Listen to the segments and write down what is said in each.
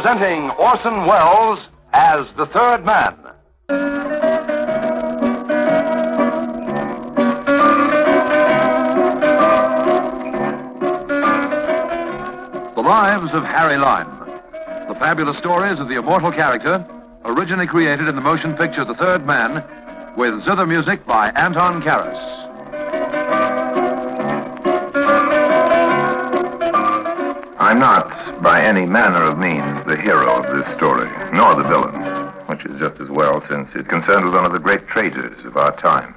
presenting Orson Welles as The Third Man. The Lives of Harry Lime. The fabulous stories of the immortal character, originally created in the motion picture The Third Man, with zither music by Anton Karas. I'm not, by any manner of means, the hero of this story, nor the villain, which is just as well since it concerned with one of the great traitors of our time.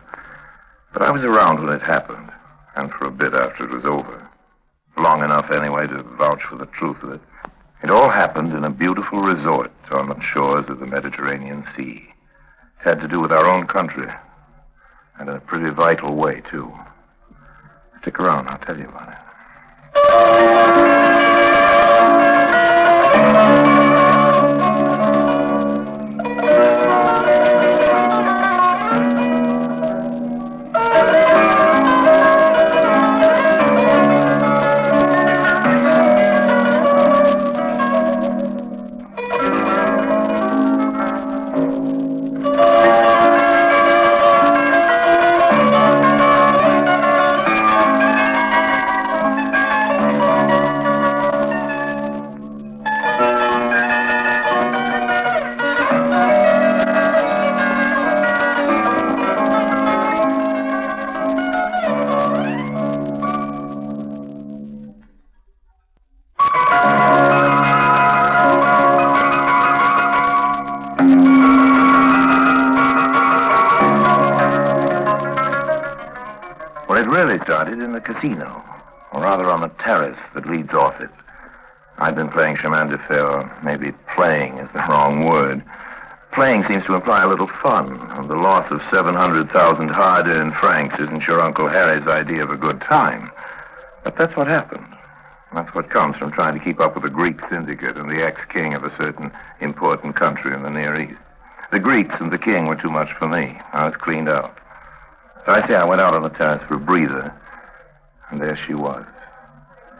But I was around when it happened, and for a bit after it was over. Long enough, anyway, to vouch for the truth of it. It all happened in a beautiful resort on the shores of the Mediterranean Sea. It had to do with our own country, and in a pretty vital way, too. Stick around, I'll tell you about it. Started in the casino, or rather on the terrace that leads off it. I've been playing chemin de fer, or maybe playing is the wrong word. Playing seems to imply a little fun, and the loss of 700,000 hard-earned francs isn't your Uncle Harry's idea of a good time. But that's what happened. That's what comes from trying to keep up with the Greek syndicate and the ex-king of a certain important country in the Near East. The Greeks and the king were too much for me. I was cleaned out. So I say I went out on the terrace for a breather, and there she was,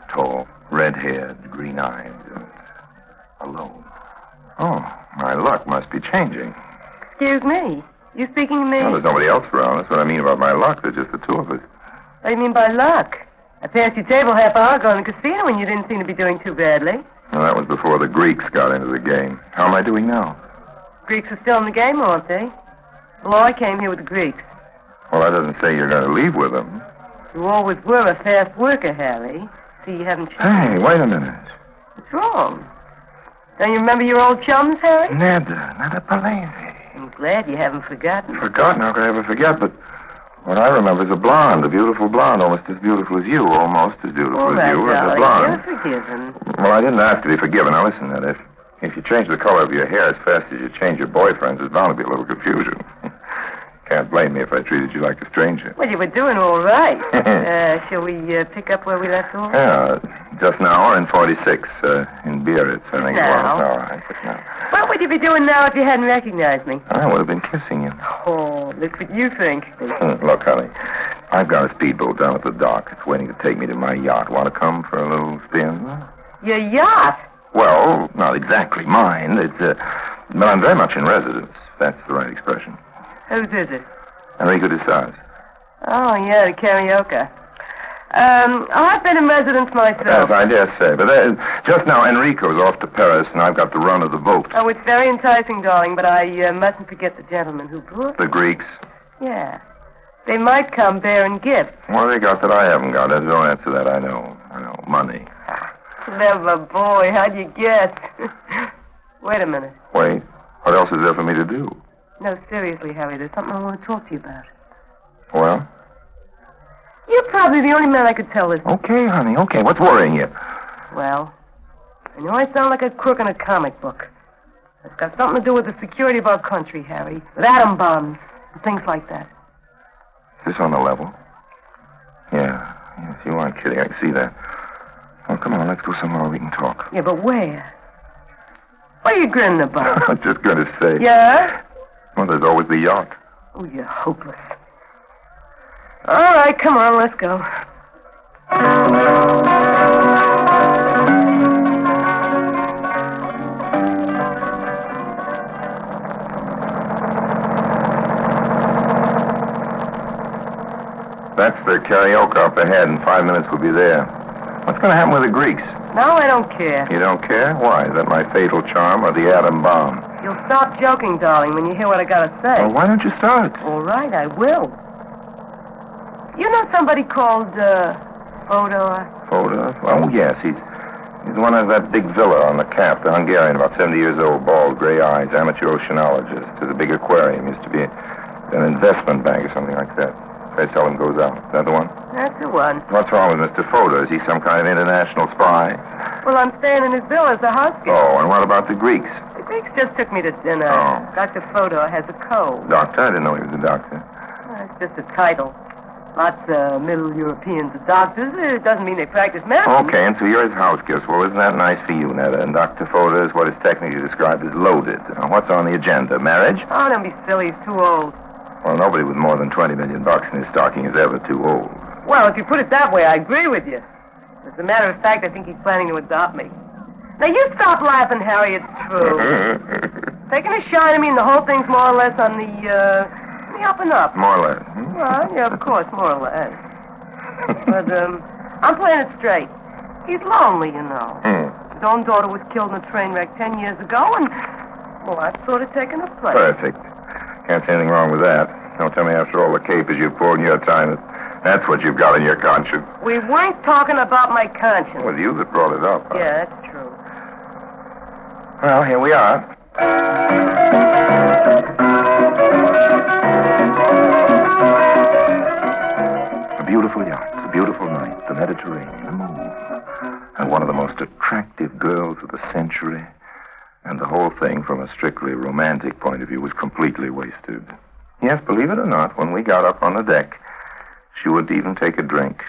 tall, red-haired, green-eyed, and alone. Oh, my luck must be changing. Excuse me, you speaking to me? Well, there's nobody else around. That's what I mean about my luck. There's just the two of us. What do you mean by luck? I passed your table half hour ago in the casino and you didn't seem to be doing too badly. Well, that was before the Greeks got into the game. How am I doing now? Greeks are still in the game, aren't they? Well, I came here with the Greeks. Well, that doesn't say you're going to leave with them. You always were a fast worker, Harry. See, you haven't changed. Hey, wait a minute. What's wrong? Don't you remember your old chums, Harry? Nada Palese. I'm glad you haven't forgotten. Forgotten? How could I ever forget? But what I remember is a blonde, a beautiful blonde, almost as beautiful as you, almost as beautiful as you, as a blonde. You're forgiven. Well, I didn't ask to be forgiven. Now, listen, Ned, if you change the color of your hair as fast as you change your boyfriend's, there's bound to be a little confusion. Can't blame me if I treated you like a stranger. Well, you were doing all right. Shall we pick up where we left off? Yeah, just now, in 46, in Biarritz, I think it was. All right, just now. What would you be doing now if you hadn't recognized me? I would have been kissing you. Oh, that's what you think. Look, honey, I've got a speedboat down at the dock. It's waiting to take me to my yacht. Want to come for a little spin? Your yacht? Well, not exactly mine. But I'm very much in residence. That's the right expression. Whose is it? Enrico de Saz. Oh, yeah, the karaoke. I've been in residence myself. Yes, I dare say. But just now, Enrico's off to Paris, and I've got the run of the boat. Oh, it's very enticing, darling, but I mustn't forget the gentleman who brought The Greeks? Yeah. They might come bearing gifts. What have they got that I haven't got? Don't answer that. I know. Money. Clever boy. How'd you guess? Wait a minute. Wait. What else is there for me to do? No, seriously, Harry, there's something I want to talk to you about. Well? You're probably the only man I could tell this. Okay, honey, okay. What's worrying you? Well, I know I sound like a crook in a comic book. It's got something to do with the security of our country, Harry. With atom bombs and things like that. Is this on the level? Yeah. Yes, you aren't kidding. I can see that. Well, come on, let's go somewhere where we can talk. Yeah, but where? What are you grinning about? I'm just going to say. Yeah? Well, there's always the yacht. Oh, you're hopeless. All right, come on, let's go. That's the karaoke up ahead. In 5 minutes we'll be there. What's going to happen with the Greeks? No, I don't care. You don't care? Why? Is that my fatal charm or the atom bomb? You'll stop joking, darling, when you hear what I gotta say. Well, why don't you start? All right, I will. You know somebody called, Fodor? Korda? Oh, yes. He's the one who has that big villa on the Cap, the Hungarian, about 70 years old, bald, gray eyes, amateur oceanologist. There's a big aquarium. Used to be an investment bank or something like that. They seldom goes out. Is that the one? That's the one. What's wrong with Mr. Fodor? Is he some kind of international spy? Well, I'm staying in his villa as a house guest. Oh, and what about the Greeks? The Greeks just took me to dinner. Oh. Dr. Fodor has a cold. Doctor? I didn't know he was a doctor. It's just a title. Lots of Middle Europeans are doctors. It doesn't mean they practice medicine. Okay, and so you're his house guest. Well, isn't that nice for you, Netta? And Dr. Fodor is what is technically described as loaded. Now, what's on the agenda? Marriage? Oh, don't be silly. He's too old. Well, nobody with more than $20 million in his stocking is ever too old. Well, if you put it that way, I agree with you. As a matter of fact, I think he's planning to adopt me. Now, you stop laughing, Harry. It's true. Taking a shine at me, and the whole thing's more or less on the up and up. More or less. Well, yeah, of course, more or less. But, I'm playing it straight. He's lonely, you know. His own daughter was killed in a train wreck 10 years ago, and, well, I've sort of taken her place. Perfect. Can't see anything wrong with that. Don't tell me after all the capers you've poured in your time, that's what you've got in your conscience. We weren't talking about my conscience. It was you that brought it up. Huh? Yeah, that's true. Well, here we are. A beautiful yacht, a beautiful night, the Mediterranean, the moon, and one of the most attractive girls of the century. And the whole thing, from a strictly romantic point of view, was completely wasted. Yes, believe it or not, when we got up on the deck, she wouldn't even take a drink.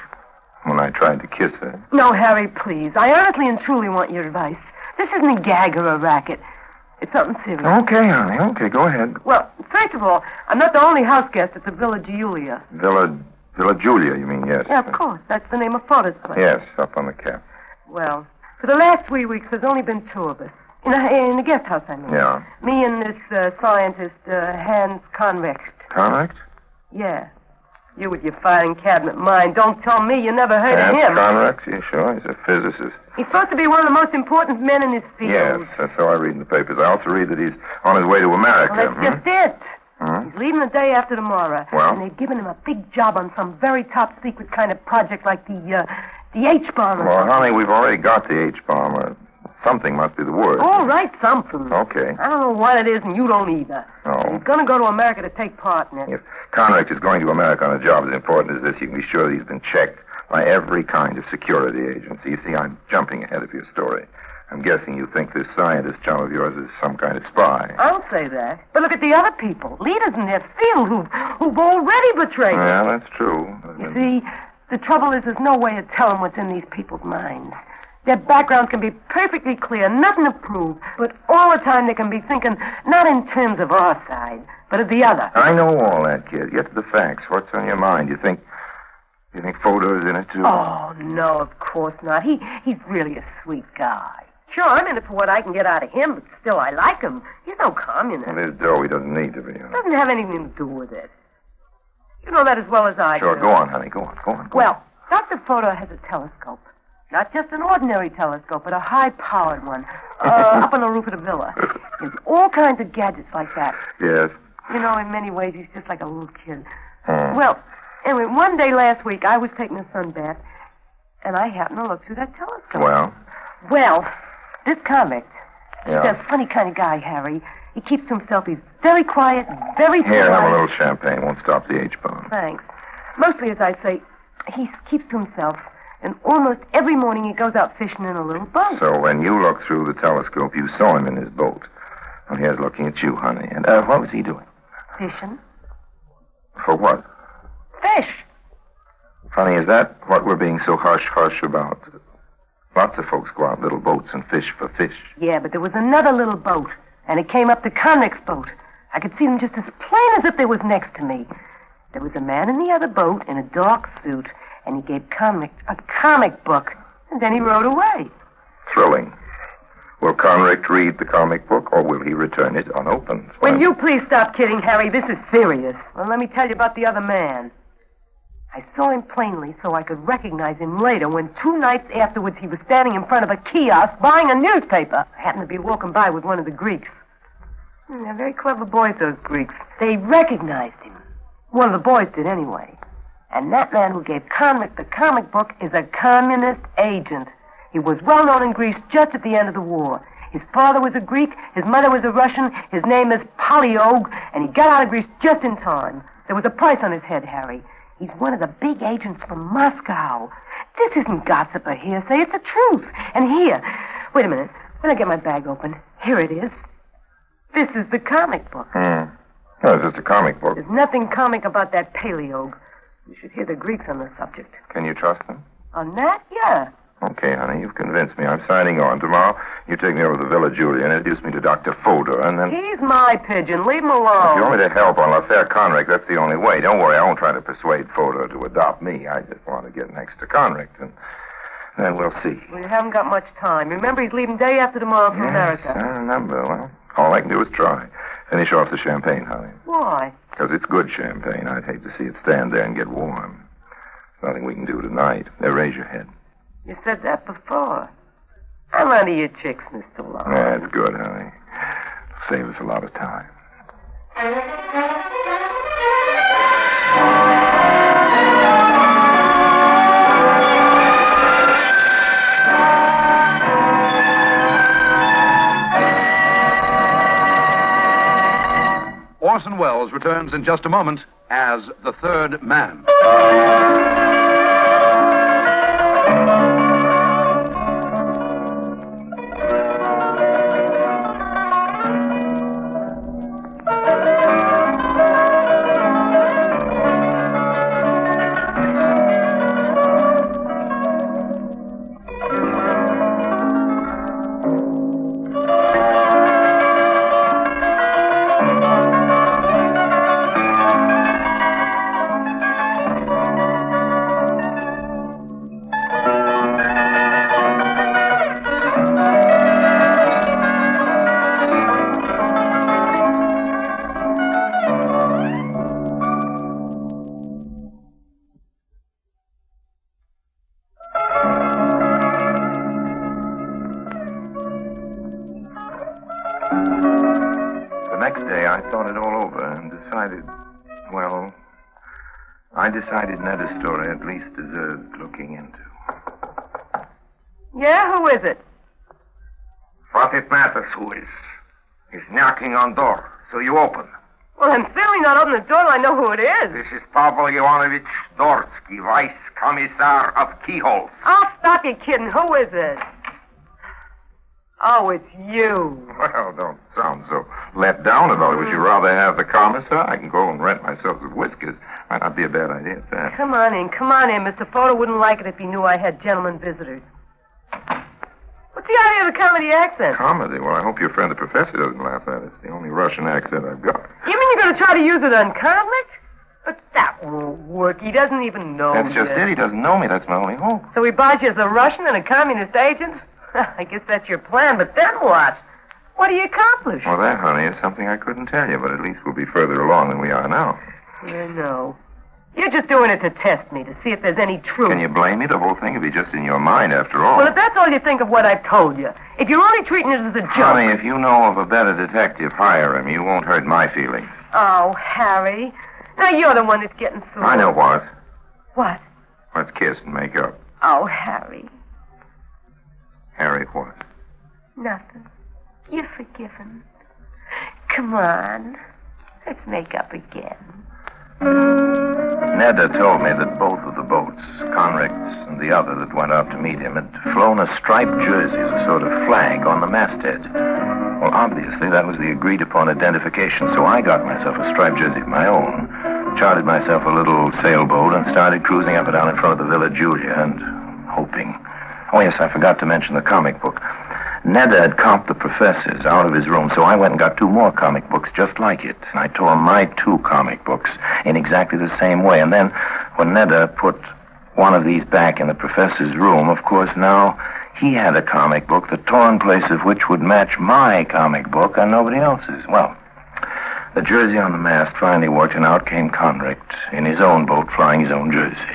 When I tried to kiss her. No, Harry, please. I honestly and truly want your advice. This isn't a gag or a racket. It's something serious. Okay, honey, okay, go ahead. Well, first of all, I'm not the only house guest at the Villa Giulia. Villa Giulia, you mean, yes. Yeah, of course. That's the name of Fodor's place. Yes, up on the Cap. Well, for the last 3 weeks, there's only been 2 of us. In the guest house, I mean. Yeah. Me and this scientist, Hans Convex. Convex? Yeah. You with your filing cabinet mind. Don't tell me you never heard of him. Convex? Yeah, sure. He's a physicist. He's supposed to be one of the most important men in his field. Yes, that's how I read in the papers. I also read that he's on his way to America. Well, that's just it. He's leaving the day after tomorrow. Well? And they've given him a big job on some very top secret kind of project like the H-bomb. Well, honey, we've already got the H-bomb. Something must be the word. All right, something. Okay. I don't know what it is, and you don't either. Oh. He's going to go to America to take part in it. If Convex is going to America on a job as important as this, you can be sure that he's been checked by every kind of security agency. You see, I'm jumping ahead of your story. I'm guessing you think this scientist chum of yours is some kind of spy. I'll say that. But look at the other people, leaders in their field who've already betrayed us. Yeah, that's true. You see, the trouble is there's no way of telling what's in these people's minds. Their background can be perfectly clear, nothing to prove, but all the time they can be thinking not in terms of our side, but of the other. I know all that, kid. Get to the facts. What's on your mind? You think Fodor's in it, too? Oh, no, of course not. He's really a sweet guy. Sure, I'm in it for what I can get out of him, but still, I like him. He's no communist. Well, his dough, he doesn't need to be. Doesn't have anything to do with it. You know that as well as I do. Sure, go on, honey. Go on. Well, Dr. Fodor has a telescope. Not just an ordinary telescope, but a high-powered one. Up on the roof of the villa. There's all kinds of gadgets like that. Yes. You know, in many ways, he's just like a little kid. Well, anyway, one day last week, I was taking a sun bath, and I happened to look through that telescope. Well, this convict, he's a funny kind of guy, Harry. He keeps to himself. He's very quiet, very polite. Here, have a little champagne. Won't stop the H-bomb. Thanks. Mostly, as I say, he keeps to himself. And almost every morning he goes out fishing in a little boat. So when you looked through the telescope, you saw him in his boat. Well, here's looking at you, honey. And what was he doing? Fishing. For what? Fish. Honey, is that what we're being so hush-hush about? Lots of folks go out in little boats and fish for fish. Yeah, but there was another little boat, and it came up to Convex's boat. I could see them just as plain as if they was next to me. There was a man in the other boat in a dark suit, and he gave Convict a comic book, and then he rode away. Thrilling. Will Convict read the comic book, or will he return it unopened? Will you please stop kidding, Harry? This is serious. Well, let me tell you about the other man. I saw him plainly so I could recognize him later when 2 nights afterwards he was standing in front of a kiosk buying a newspaper. I happened to be walking by with one of the Greeks. They're very clever boys, those Greeks. They recognized him. One of the boys did anyway. And that man who gave Convict the comic book is a communist agent. He was well known in Greece just at the end of the war. His father was a Greek, his mother was a Russian, his name is Polyog, and he got out of Greece just in time. There was a price on his head, Harry. He's one of the big agents from Moscow. This isn't gossip or hearsay, it's the truth. And here, wait a minute, when I get my bag open, here it is. This is the comic book. Oh, it's just a comic book. There's nothing comic about that Paleog. You should hear the Greeks on the subject. Can you trust them? On that? Yeah. Okay, honey, you've convinced me. I'm signing on. Tomorrow, you take me over to the Villa Julia and introduce me to Dr. Fodor, and then... He's my pigeon. Leave him alone. If you want me to help on l'affaire Conrict, that's the only way. Don't worry, I won't try to persuade Fodor to adopt me. I just want to get next to Conrict, and then we'll see. Well, you haven't got much time. Remember, he's leaving day after tomorrow for America. I remember. Well, all I can do is try. Finish off the champagne, honey. Why? Because it's good champagne. I'd hate to see it stand there and get warm. There's nothing we can do tonight. They raise your head. You said that before. I'm under your chicks, Mr. Long. That's good, honey. It'll save us a lot of time. Orson Welles returns in just a moment as the Third Man. I decided Neda's story at least deserved looking into. Yeah, who is it? What it matters who is. He's knocking on door, so you open. Well, I'm certainly not opening the door till I know who it is. This is Pavel Ivanovich Dorsky, Vice Commissar of Keyholes. Oh, stop your kidding. Who is it? Oh, it's you. Well, don't sound so let down about it. Would you rather have the commissar? I can go and rent myself some whiskers. Might not be a bad idea at that. Come on in. Mr. Fodor wouldn't like it if he knew I had gentlemen visitors. What's the idea of the comedy accent? Comedy? Well, I hope your friend the professor doesn't laugh at it. It's the only Russian accent I've got. You mean you're going to try to use it on Convict? But that won't work. He doesn't even know That's just it. He doesn't know me. That's my only hope. So he buys you as a Russian and a communist agent? I guess that's your plan, but then what? What do you accomplish? Well, that, honey, is something I couldn't tell you, but at least we'll be further along than we are now. I know. You're just doing it to test me, to see if there's any truth. Can you blame me? The whole thing would be just in your mind, after all. Well, if that's all you think of what I've told you, if you're only treating it as a joke... Honey, if you know of a better detective, hire him. You won't hurt my feelings. Oh, Harry. Now you're the one that's getting sore. I know what. What? Let's kiss and make up. Oh, Harry. Harry, what? Nothing. You're forgiven. Come on. Let's make up again. Neda told me that both of the boats, Conrict's and the other that went out to meet him, had flown a striped jersey as a sort of flag on the masthead. Well, obviously, that was the agreed-upon identification, so I got myself a striped jersey of my own, chartered myself a little sailboat, and started cruising up and down in front of the Villa Julia and hoping. Oh, yes, I forgot to mention the comic book. Neda had comped the professors out of his room, so I went and got 2 more comic books just like it. And I tore my 2 comic books in exactly the same way. And then when Neda put one of these back in the professor's room, of course, now he had a comic book, the torn place of which would match my comic book and nobody else's. Well, The jersey on the mast finally worked, and out came Convict in his own boat flying his own jersey.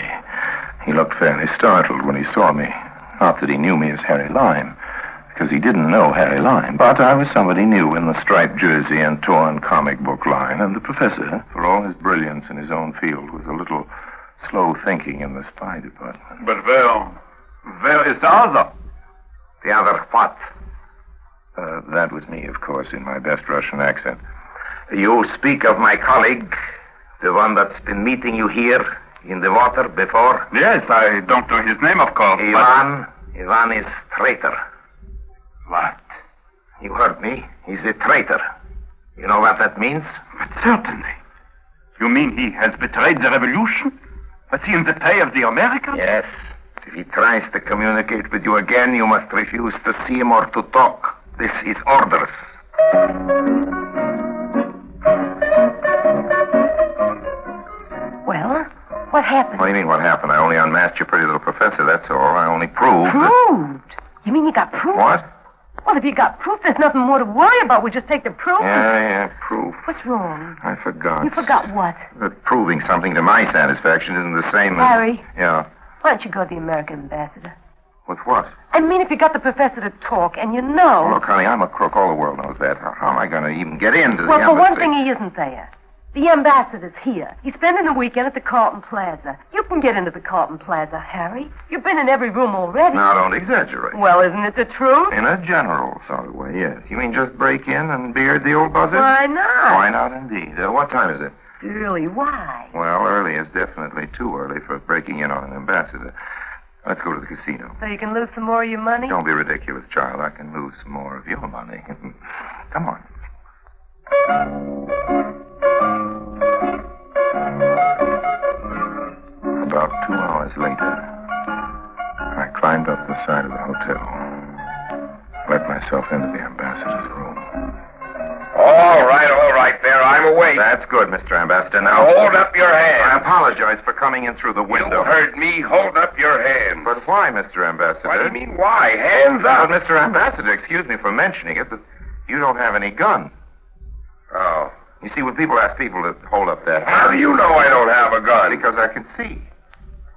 He looked fairly startled when he saw me. Not that he knew me as Harry Lime, because he didn't know Harry Lime, but I was somebody new in the striped jersey and torn comic book line, and the professor, for all his brilliance in his own field, was a little slow thinking in the spy department. But where is the other? The other what? That was me, of course, in my best Russian accent. You speak of my colleague, the one that's been meeting you here in the water before? Yes, I don't know his name, of course. Ivan is traitor. What? You heard me. He's a traitor. You know what that means? But certainly. You mean he has betrayed the revolution? Was he in the pay of the Americans? Yes. If he tries to communicate with you again, you must refuse to see him or to talk. This is orders. Well, what happened? What do you mean, what happened? I only unmasked your pretty little professor, that's all. I only proved Proved? You mean you got proof? What? Well, if you got proof, there's nothing more to worry about. We just take the proof. Yeah, proof. What's wrong? I forgot. You forgot what? That proving something to my satisfaction isn't the same as... Harry? Yeah. Why don't you go to the American ambassador? With what? I mean, if you got the professor to talk, and you know... Oh, look, honey, I'm a crook. All the world knows that. How am I going to even get into the Well, for one embassy? thing, he isn't there. The ambassador's here. He's spending the weekend at the Carlton Plaza. You can get into the Carlton Plaza, Harry. You've been in every room already. Now, don't exaggerate. Well, isn't it the truth? In a general sort of way, yes. You mean just break in and beard the old buzzard? Why not? Why not, indeed? What time is it? Really, why? Well, early is definitely too early for breaking in on an ambassador. Let's go to the casino. So you can lose some more of your money? Don't be ridiculous, child. I can lose some more of your money. Come on. About 2 hours later, I climbed up the side of the hotel, let myself into the ambassador's room. All right, there. I'm awake. That's good, Mr. Ambassador. Now, Hold up your hand. I apologize for coming in through the window. You heard me. Hold up your hand. But why, Mr. Ambassador? What do you mean, why? Hands Well, up. Mr. Ambassador, excuse me for mentioning it, but you don't have any gun. Oh. You see, when people ask people to hold up that hand... How do you know I don't have a gun? Because I can see.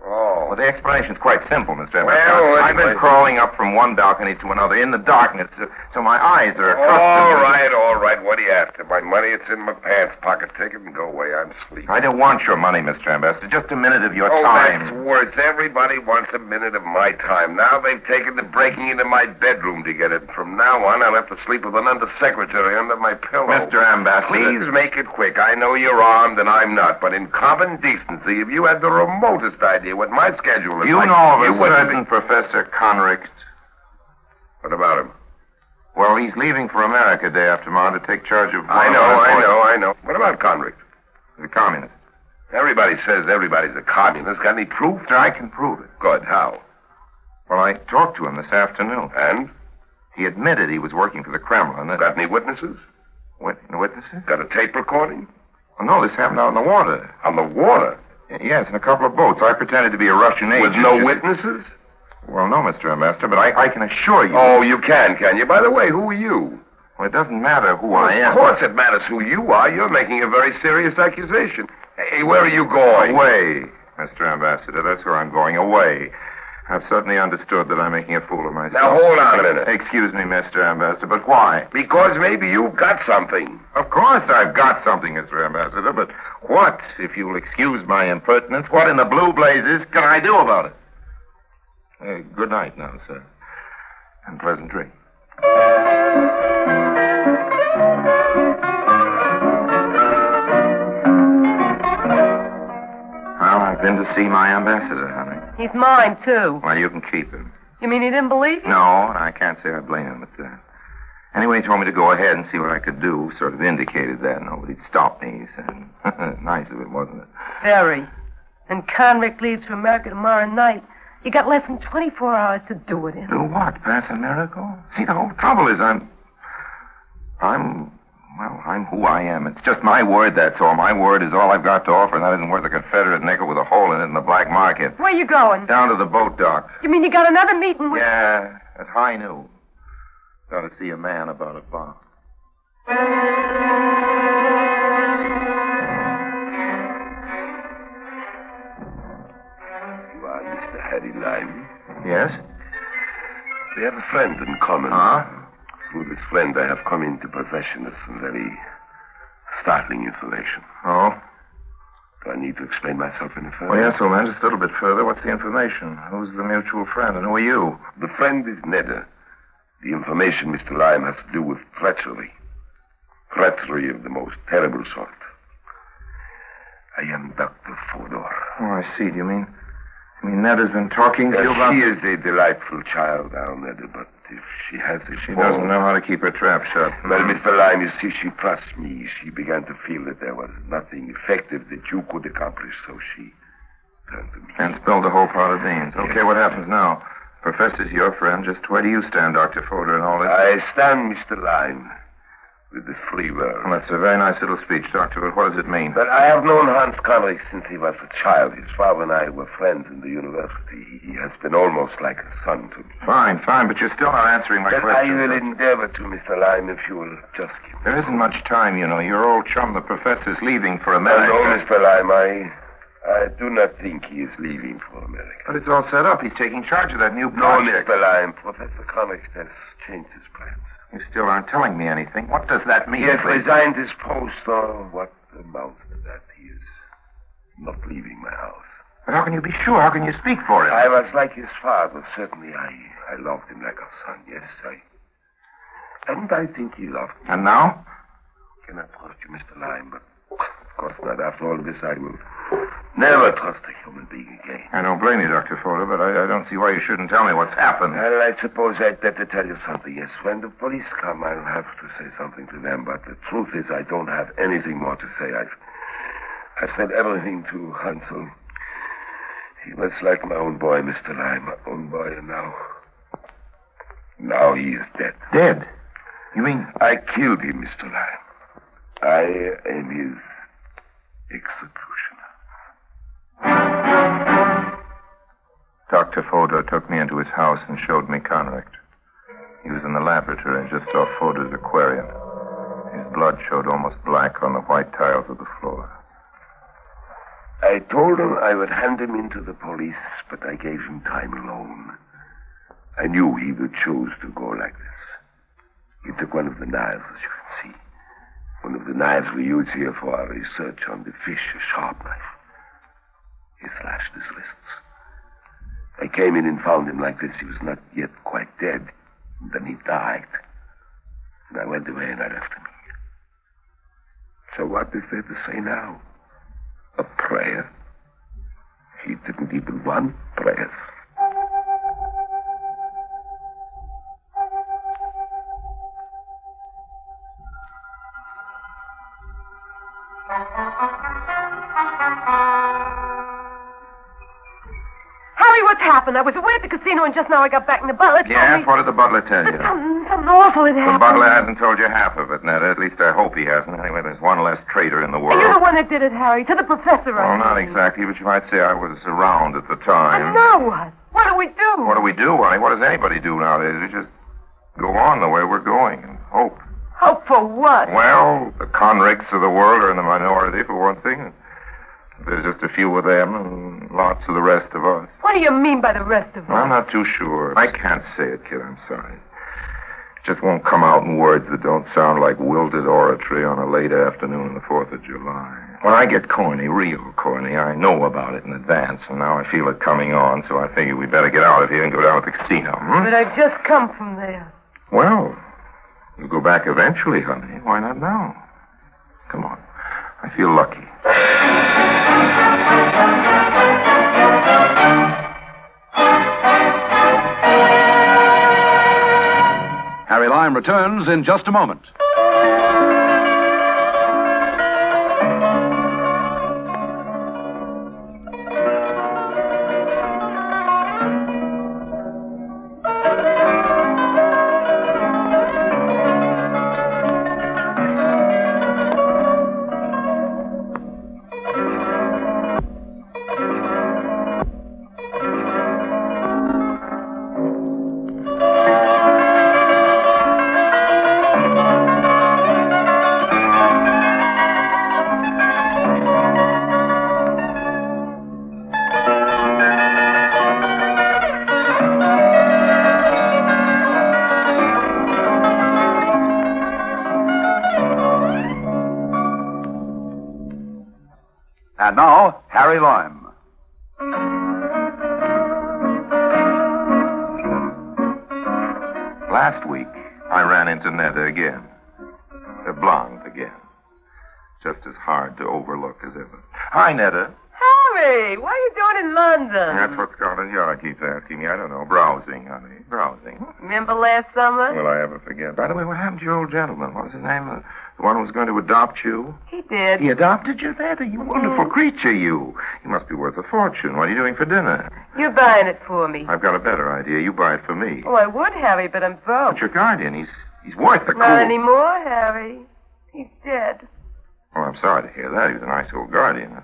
Oh. Well, the explanation's quite simple, Mr. Ambassador. Well, I've been anyway. crawling up from one balcony to another in the darkness, so my eyes are accustomed All to... right. What do you after? My money, it's in my pants pocket. Take it and go away. I'm sleeping. I don't want your money, Mr. Ambassador. Just a minute of your Oh, time. that's worse. Everybody wants a minute of my time. Now they've taken to breaking into my bedroom to get it. From now on, I'll have to sleep with an undersecretary under my pillow. Mr. Ambassador... Please make it quick. I know you're armed and I'm not, but in common decency, if you had the remotest idea what my schedule is You like, know of a you wouldn't certain Professor Conricht. What about him? Well, he's leaving for America day after tomorrow to take charge of... I know. What about Conricht? The communist. Everybody says everybody's a communist. Got any proof? I can prove it. Good. How? Well, I talked to him this afternoon. And? He admitted he was working for the Kremlin. Got any witnesses? Witnesses? Got a tape recording? Oh, no, this happened out in the water. On the water? Yes, in a couple of boats. I pretended to be a Russian agent. With no just- witnesses? Well, no, Mr. Ambassador, but I can assure you... Oh, you can you? By the way, who are you? Well, it doesn't matter who I am. Of course it matters who you are. You're making a very serious accusation. Hey, where are you going? Away, Mr. Ambassador. That's where I'm going. Away. I've certainly understood that I'm making a fool of myself. Now, hold on a minute. Excuse me, Mr. Ambassador, but why? Because maybe you've got something. Of course I've got something, Mr. Ambassador, but what, if you'll excuse my impertinence, what in the blue blazes can I do about it? Good night now, sir. And pleasant dreams. Well, I've been to see my ambassador, honey. He's mine, too. Well, you can keep him. You mean he didn't believe you? No, and I can't say I blame him at that. Anyway, he told me to go ahead and see what I could do. Sort of indicated that. Nobody'd stop me, he said. Nice of him, wasn't it? Very. And Conrict leaves for America tomorrow night. You got less than 24 hours to do it in. Do what? Pass a miracle? See, the whole trouble is I'm who I am. It's just my word, that's all. My word is all I've got to offer, and that isn't worth a Confederate nickel with a hole in it in the black market. Where you going? Down to the boat dock. You mean you got another meeting with... Yeah, at high noon. Got to see a man about a bomb. Mr. Harry Lime. Yes? We have a friend in common. Huh? Through this friend, I have come into possession of some very startling information. Oh? Do I need to explain myself any further? Well, yes, old man, just a little bit further. What's the information? Who's the mutual friend, and who are you? The friend is Neda. The information, Mr. Lime, has to do with treachery. Treachery of the most terrible sort. I am Dr. Fodor. Oh, I see. Do you mean Neda's been talking to you about... She is a delightful child, our Neda, but if she has a She doesn't know how to keep her trap shut. Well, Mr. Lime, you see, she trusts me. She began to feel that there was nothing effective that you could accomplish, so she turned to me. And spilled the whole pot of beans. Okay, what happens now? Professor's your friend. Just where do you stand, Dr. Fodor, and all this? I stand, Mr. Lime, with the free world. Well, that's a very nice little speech, Doctor, but what does it mean? But I have known Hans Conrick since he was a child. His father and I were friends in the university. He has been almost like a son to me. Fine, but you're still not answering my But question. I will endeavor to, Mr. Lime, if you will just give me. There isn't much time, you know. Your old chum, the professor's leaving for America. No, Mr. Lime, I do not think he is leaving for America. But it's all set up. He's taking charge of that new No, project. Mr. Lime, Professor Conrick has changed his plans. You still aren't telling me anything. What does that mean? He has please? resigned his post, or what amounts to that. He is not leaving my house. But how can you be sure? How can you speak for him? I was like his father. Certainly, I loved him like a son. Yes, and I think he loved me. And now? I cannot trust you, Mr. Lime, but of course not. After all this, I will never trust a human being again. I don't blame you, Dr. Fodor, but I don't see why you shouldn't tell me what's happened. Well, I suppose I'd better tell you something. Yes, when the police come, I'll have to say something to them. But the truth is, I don't have anything more to say. I've said everything to Hansel. He was like my own boy, Mr. Lime, my own boy, and now he is dead. Dead? You mean... I killed him, Mr. Lime. I am his executioner. Dr. Fodor took me into his house and showed me Conrick. He was in the laboratory just off Fodor's aquarium. His blood showed almost black on the white tiles of the floor. I told him I would hand him into the police, but I gave him time alone. I knew he would choose to go like this. He took one of the knives, as you can see. One of the knives we use here for our research on the fish, a sharp knife. He slashed his wrists. I came in and found him like this. He was not yet quite dead. And then he died. And I went away and I left him here. So what is there to say now? A prayer? He didn't even want prayers. What's happened? I was away at the casino, and just now I got back, and the butler told Yes, me... what did the butler tell you? Something awful had happened. The butler hasn't told you half of it, Netta. At least I hope he hasn't. Anyway, there's one less traitor in the world. And you're the one that did it, Harry, to the professor. Well, not exactly, but you might say I was around at the time. And now what? What do we do? What do we do? Why, what does anybody do nowadays? We just go on the way we're going and hope. Hope for what? Well, the convicts of the world are in the minority, for one thing. There's just a few of them and lots of the rest of us. What do you mean by the rest of us? I'm not too sure. I can't say it, kid. I'm sorry. It just won't come out in words that don't sound like wilted oratory on a late afternoon on the 4th of July. When I get corny, real corny, I know about it in advance, and now I feel it coming on, so I figure we better get out of here and go down to the casino. But I've just come from there. Well, you'll go back eventually, honey. Why not now? Come on. I feel lucky. Harry Lime returns in just a moment. Harry Lime. Last week, I ran into Netta again. A blonde again. Just as hard to overlook as ever. Hi, Netta. Harry, what are you doing in London? That's what Scotland Yard keeps asking me. I don't know. Browsing, honey. Browsing. Remember last summer? Will I ever forget? By the way, what happened to your old gentleman? What was his name? The one who was going to adopt you? He did. He adopted you, Netta? You wonderful creature, you. You must be worth a fortune. What are you doing for dinner? You're buying it for me. I've got a better idea. You buy it for me. Oh, I would, Harry, but I'm broke. But your guardian, he's worth the Not anymore, Harry. He's dead. Oh, I'm sorry to hear that. He was a nice old guardian.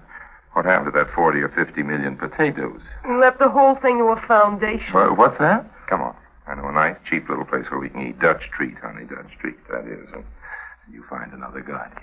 What happened to that 40 or 50 million potatoes? He left the whole thing to a foundation. What's that? Come on. I know a nice, cheap little place where we can eat Dutch treat, honey. Dutch treat, that is. And you find another guardian.